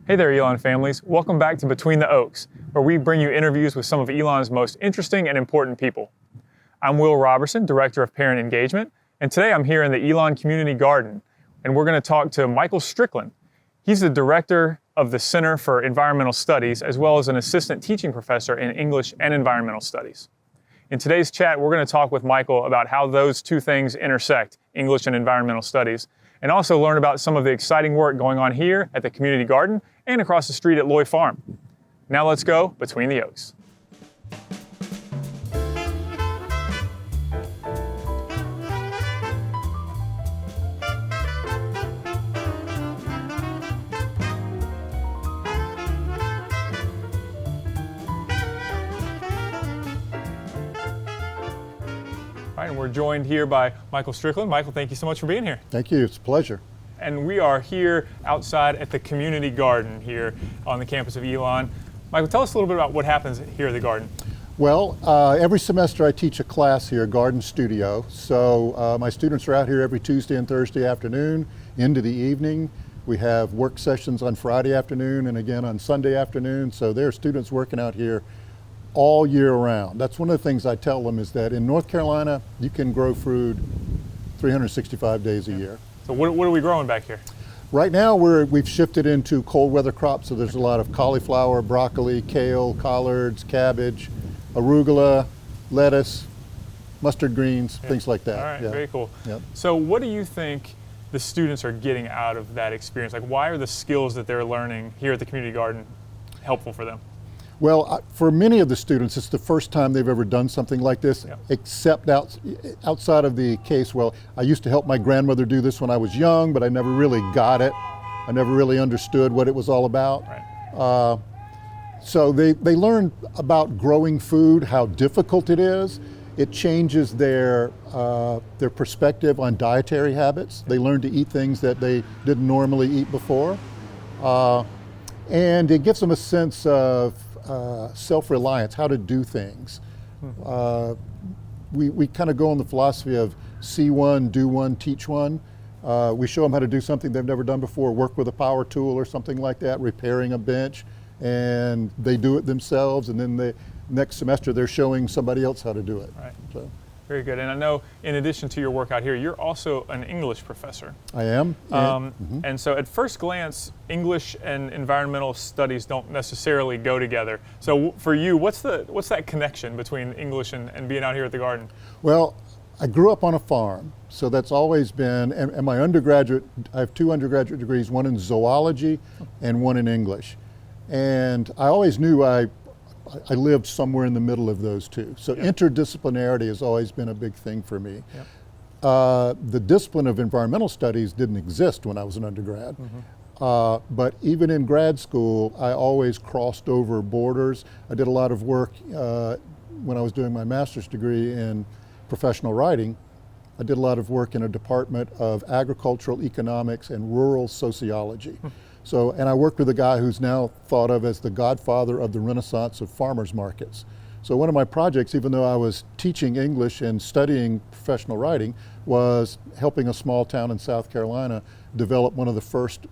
Hey there, Elon families. Welcome back to Between the Oaks, where we bring you interviews with some of Elon's most interesting and important people. I'm Will Robertson, Director of Parent Engagement, and today I'm here in the Elon Community Garden, and we're going to talk to Michael Strickland. He's the Director of the Center for Environmental Studies, as well as an Assistant Teaching Professor in English and Environmental Studies. In today's chat, we're going to talk with Michael about how those two things intersect, English and Environmental Studies, and also learn about some of the exciting work going on here at the Community Garden and across the street at Loy Farm. Now let's go Between the Oaks. All right, and we're joined here by Michael Strickland. Michael, thank you so much for being here. Thank you, it's a pleasure. And we are here outside at the Community Garden here on the campus of Elon. Michael, tell us a little bit about what happens here at the garden. Well, every semester I teach a class here, Garden Studio. So my students are out here every Tuesday and Thursday afternoon into the evening. We have work sessions on Friday afternoon and again on Sunday afternoon. So there are students working out here all year round. That's one of the things I tell them is that in North Carolina, you can grow food 365 days a year. So what are we growing back here? Right now we've shifted into cold weather crops, so there's a lot of cauliflower, broccoli, kale, collards, cabbage, arugula, lettuce, mustard greens, things like that. All right, very cool. Yep. So what do you think the students are getting out of that experience? Like, why are the skills that they're learning here at the Community Garden helpful for them? Well, for many of the students, it's the first time they've ever done something like this, except outside of the case, well, I used to help my grandmother do this when I was young, but I never really got it. I never really understood what it was all about. Right. So they learn about growing food, how difficult it is. It changes their perspective on dietary habits. They learn to eat things that they didn't normally eat before. And it gives them a sense of self-reliance, how to do things. We kind of go on the philosophy of see one, do one, teach one. We show them how to do something they've never done before, work with a power tool or something like that, repairing a bench, and they do it themselves, and then the next semester they're showing somebody else how to do it. Right. So. Very good. And I know in addition to your work out here, you're also an English professor. I am. And so at first glance, English and environmental studies don't necessarily go together. So for you, what's that connection between English and being out here at the garden? Well, I grew up on a farm, so that's always been, and my undergraduate, I have 2 undergraduate degrees, one in zoology and one in English. And I always knew I lived somewhere in the middle of those two. So interdisciplinarity has always been a big thing for me. The discipline of environmental studies didn't exist when I was an undergrad. But even in grad school, I always crossed over borders. I did a lot of work when I was doing my master's degree in professional writing. I did a lot of work in a department of agricultural economics and rural sociology. So, and I worked with a guy who's now thought of as the godfather of the renaissance of farmers markets. So one of my projects, even though I was teaching English and studying professional writing, was helping a small town in South Carolina develop one of the first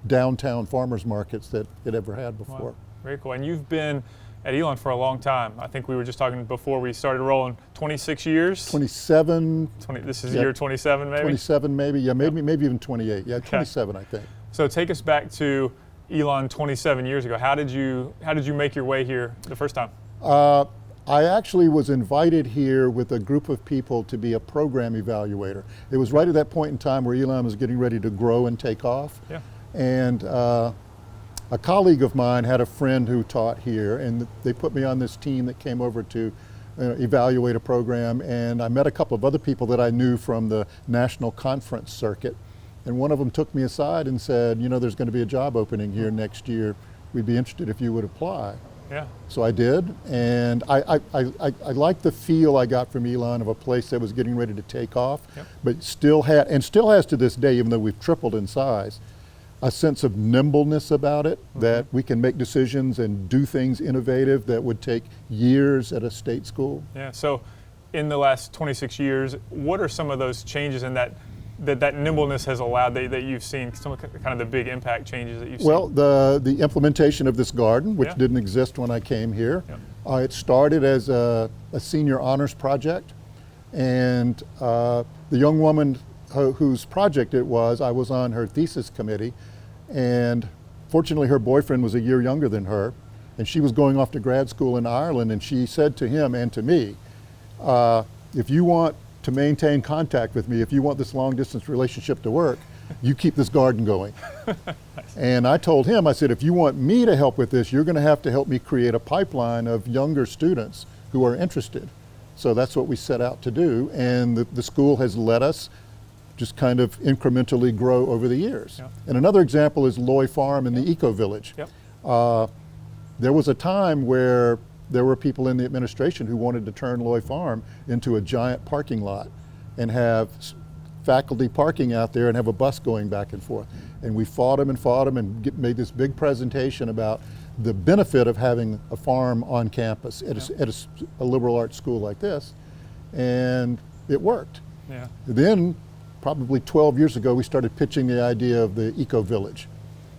downtown farmers markets that it ever had before. Wow. Very cool. And you've been at Elon for a long time. I think we were just talking before we started rolling, 26 years? 27. This is year 27 maybe? 27 maybe, yeah, maybe even 28. Yeah, 27 I think. So take us back to Elon 27 years ago. How did you make your way here the first time? I actually was invited here with a group of people to be a program evaluator. It was right at that point in time where Elon was getting ready to grow and take off. Yeah. And a colleague of mine had a friend who taught here, and they put me on this team that came over to evaluate a program, and I met a couple of other people that I knew from the national conference circuit. And one of them took me aside and said, you know, there's going to be a job opening here next year. We'd be interested if you would apply. Yeah. So I did, and I liked the feel I got from Elon of a place that was getting ready to take off, but still has to this day, even though we've tripled in size, a sense of nimbleness about it, that we can make decisions and do things innovative that would take years at a state school. Yeah, so in the last 26 years, what are some of those changes in that that nimbleness has allowed that you've seen some of kind of the big impact changes that you've seen? Well, the implementation of this garden, which Yeah. didn't exist when I came here, Yep. it started as a senior honors project, and the young woman whose project it was, I was on her thesis committee, and fortunately her boyfriend was a year younger than her, and she was going off to grad school in Ireland, and she said to him and to me, if you want to maintain contact with me, if you want this long distance relationship to work, you keep this garden going. Nice. And I told him, I said, if you want me to help with this, you're going to help me create a pipeline of younger students who are interested. So that's what we set out to do, and the school has let us just kind of incrementally grow over the years. Yep. And another example is Loy Farm and the Eco Village. Yep. There was a time where there were people in the administration who wanted to turn Loy Farm into a giant parking lot and have faculty parking out there and have a bus going back and forth. And we fought them and made this big presentation about the benefit of having a farm on campus at a liberal arts school like this, and it worked. Yeah. Then, probably 12 years ago, we started pitching the idea of the Eco Village,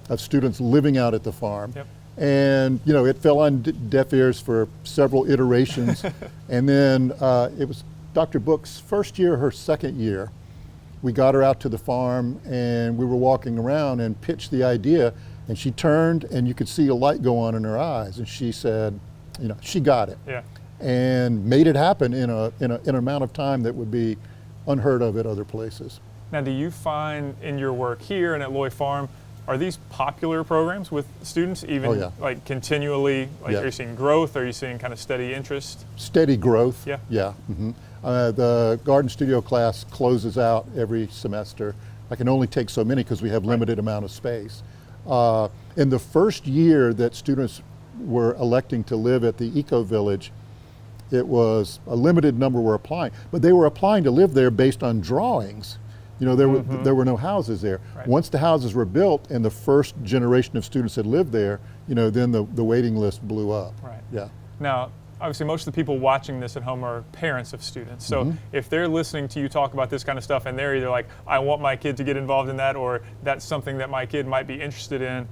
of students living out at the farm. Yep. And it fell on deaf ears for several iterations. And then it was Dr. Book's first year, her second year. We got her out to the farm and we were walking around and pitched the idea, and she turned and you could see a light go on in her eyes, and she said, she got it. Yeah. And made it happen in an amount of time that would be unheard of at other places. Now, do you find in your work here and at Loy Farm, are these popular programs with students, even like continually? Like, Yeah. are you seeing growth? Are you seeing kind of steady interest? Steady growth. Yeah. Yeah. Mm-hmm. The garden studio class closes out every semester. I can only take so many because we have limited amount of space. In the first year that students were electing to live at the Eco Village, it was a limited number were applying, but they were applying to live there based on drawings. There were no houses there. Right. Once the houses were built and the first generation of students had lived there, then the waiting list blew up. Right. Yeah. Now, obviously, most of the people watching this at home are parents of students. So if they're listening to you talk about this kind of stuff and they're either like, I want my kid to get involved in that, or that's something that my kid might be interested in,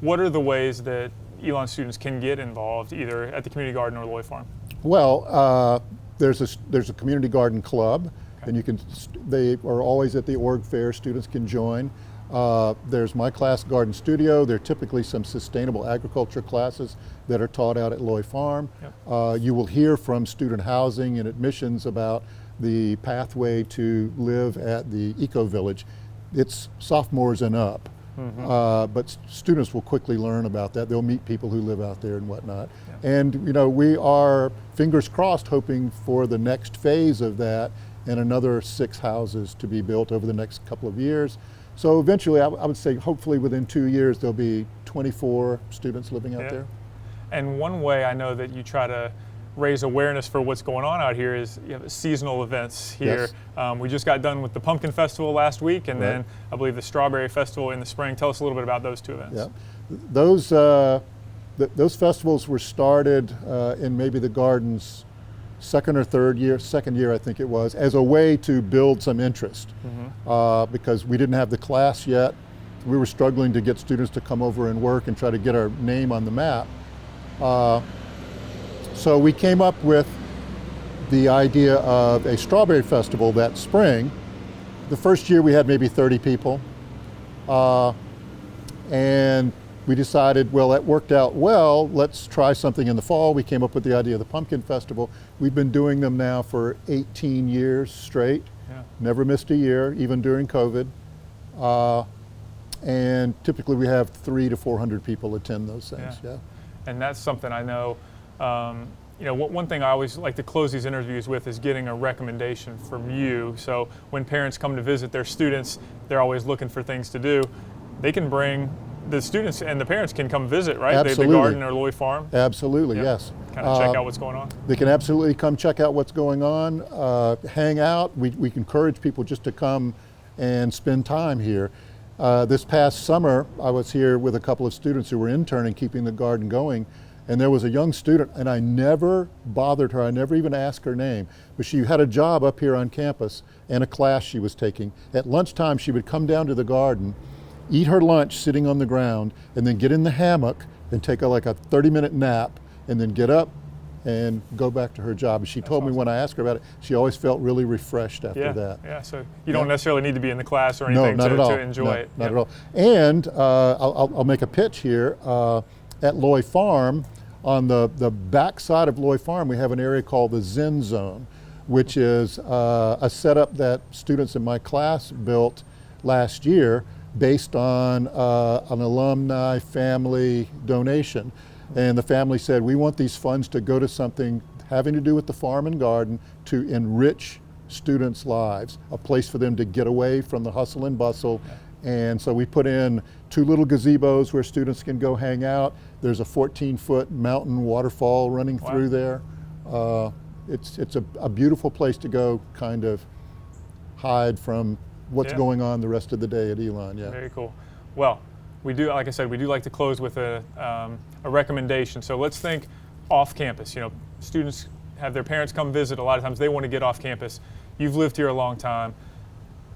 what are the ways that Elon students can get involved, either at the community garden or Loy Farm? Well, there's a community garden club, and they are always at the org fair. Students can join. There's my class, Garden Studio. There are typically some sustainable agriculture classes that are taught out at Loy Farm. Yep. You will hear from student housing and admissions about the pathway to live at the Eco Village. It's sophomores and up. But students will quickly learn about that. They'll meet people who live out there and whatnot. Yeah. And we are, fingers crossed, hoping for the next phase of that and another 6 houses to be built over the next couple of years. So eventually, I would say hopefully within 2 years, there'll be 24 students living out there. And one way I know that you try to raise awareness for what's going on out here is you have seasonal events here. Yes. We just got done with the Pumpkin Festival last week, and then I believe the Strawberry Festival in the spring. Tell us a little bit about those 2 events. Yeah, those festivals were started in maybe the garden's second year I think it was, as a way to build some interest, because we didn't have the class yet. We were struggling to get students to come over and work and try to get our name on the map. So we came up with the idea of a strawberry festival that spring. The first year we had maybe 30 people, and we decided, well, that worked out well, let's try something in the fall. We came up with the idea of the Pumpkin Festival. We've been doing them now for 18 years straight, never missed a year, even during COVID. And typically we have 300 to 400 people attend those things. Yeah. And that's something I know, one thing I always like to close these interviews with is getting a recommendation from you. So when parents come to visit their students, they're always looking for things to do. They can bring, the students and the parents can come visit, right? Absolutely. The garden or Loy Farm? Absolutely, yes. Kind of check out what's going on? They can absolutely come check out what's going on, hang out. We encourage people just to come and spend time here. This past summer, I was here with a couple of students who were interning, keeping the garden going, And there was a young student, and I never bothered her, I never even asked her name, but she had a job up here on campus and a class she was taking. At lunchtime, she would come down to the garden, eat her lunch sitting on the ground, and then get in the hammock and take like a 30-minute nap, and then get up and go back to her job. And she told me when I asked her about it, she always felt really refreshed after that. Yeah, so you don't necessarily need to be in the class or anything to enjoy it. Not at all. And I'll make a pitch here. At Loy Farm, on the back side of Loy Farm, we have an area called the Zen Zone, which is a setup that students in my class built last year based on an alumni family donation. And the family said, we want these funds to go to something having to do with the farm and garden to enrich students' lives, a place for them to get away from the hustle and bustle. And so we put in 2 little gazebos where students can go hang out. There's a 14-foot mountain waterfall running through there. It's a beautiful place to go kind of hide from what's going on the rest of the day at Elon. Yeah. Very cool. Well, we do, like I said, we do like to close with a recommendation. So let's think off campus. You know, students have their parents come visit. A lot of times they want to get off campus. You've lived here a long time.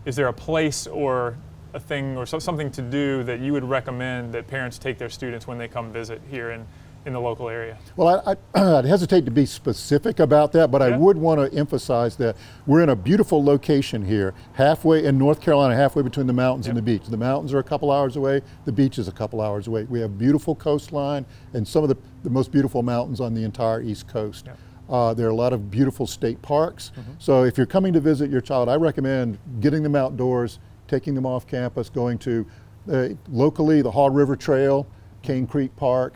Is there a place or a thing or something to do that you would recommend that parents take their students when they come visit here in the local area? Well, I'd hesitate to be specific about that, but I would want to emphasize that we're in a beautiful location here, halfway in North Carolina, halfway between the mountains and the beach. The mountains are a couple hours away, the beach is a couple hours away. We have beautiful coastline and some of the most beautiful mountains on the entire East Coast. There are a lot of beautiful state parks. So if you're coming to visit your child, I recommend getting them outdoors, taking them off campus, going to locally the Haw River Trail, Cane Creek Park,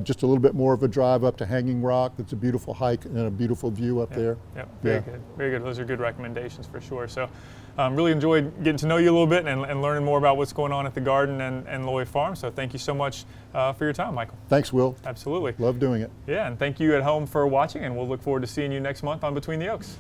just a little bit more of a drive up to Hanging Rock. That's a beautiful hike and a beautiful view up there. Very good. Very good. Those are good recommendations for sure. So really enjoyed getting to know you a little bit and learning more about what's going on at the garden and Loy Farm. So thank you so much for your time, Michael. Thanks, Will. Absolutely. Love doing it. Yeah, and thank you at home for watching, and we'll look forward to seeing you next month on Between the Oaks.